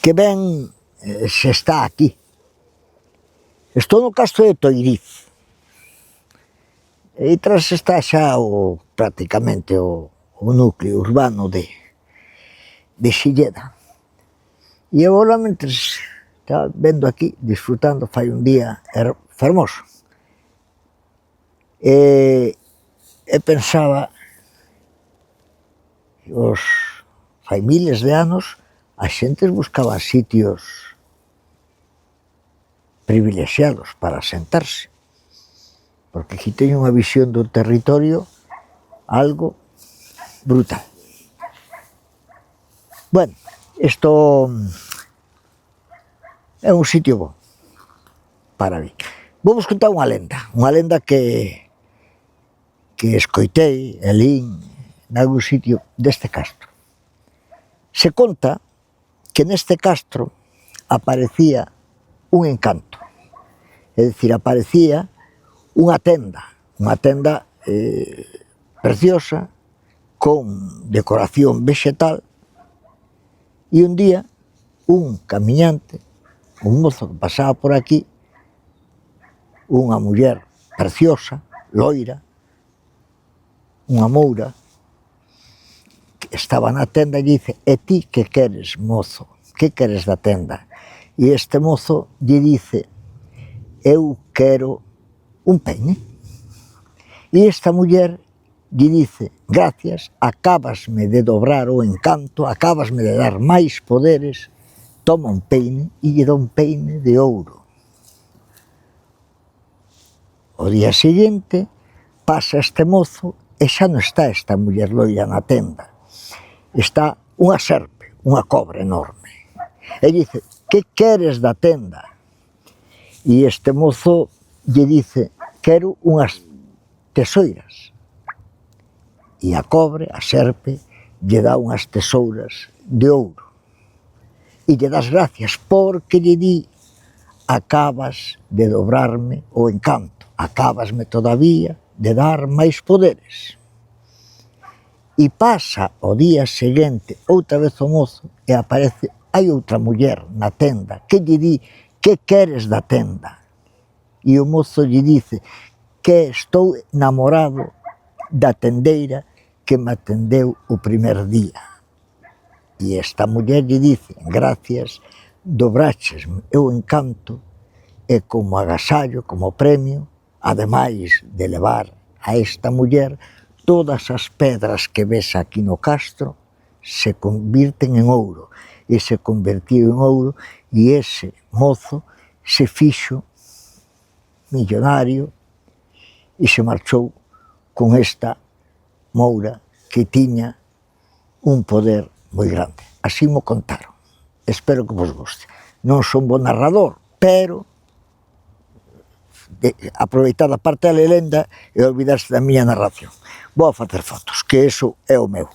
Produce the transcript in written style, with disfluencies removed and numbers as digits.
que ben se está aquí. Estou no castro de Toiriz. E tras está xa prácticamente o núcleo urbano de Silleda. E agora, mentres estaba vendo aquí, disfrutando, fai un día fermoso. E pensaba, fai miles de anos, a xentes buscaban sitios privilexiados para sentarse, porque aquí teño unha visión do territorio algo brutal. Bueno, isto é un sitio bo para mí. Vou vos contar unha lenda que escoitei e lín nalgún sitio deste castro. Se conta que neste castro aparecía un encanto, é dicir, aparecía unha tenda preciosa, con decoración vegetal, e un día un camiñante, un mozo que pasaba por aquí, unha muller preciosa, loira, unha moura, que estaba na tenda e dice: "E ti que queres, mozo? Que queres da tenda?" E este mozo lle dice: "Eu quero un peine." E esta muller lle dice: "Gracias, acabasme de dobrar o encanto, acabasme de dar máis poderes, toma un peine", e lle dá un peine de ouro. O día seguinte pasa este mozo e xa non está esta muller loira na tenda. Está unha serpe, unha cobra enorme. E dice: "Que queres da tenda?" E este mozo lle dice: "Quero unhas tesoiras." E a cobre, a serpe, lle dá unhas tesouras de ouro. E lle das gracias porque lle di: "Acabas de dobrarme o encanto, acabasme todavía de dar máis poderes." E pasa o día seguinte outra vez o mozo e aparece, hai outra muller na tenda que lle di: "Que queres da tenda?" E o mozo lle dice que estou namorado da tendeira que me atendeu o primer día. E esta muller lle dice: "Gracias, dobrachesme o encanto e como agasallo, como premio, ademais de levar a esta muller, todas as pedras que ves aquí no castro se convirten en ouro." E se convertiu en ouro e ese mozo se fixo millonario e se marchou con esta moura que tiña un poder moi grande. Así mo contaron. Espero que vos guste. Non son bo narrador, pero aproveitar a parte da lenda e olvidarse da miña narración. Vou a facer fotos, que eso é o meu.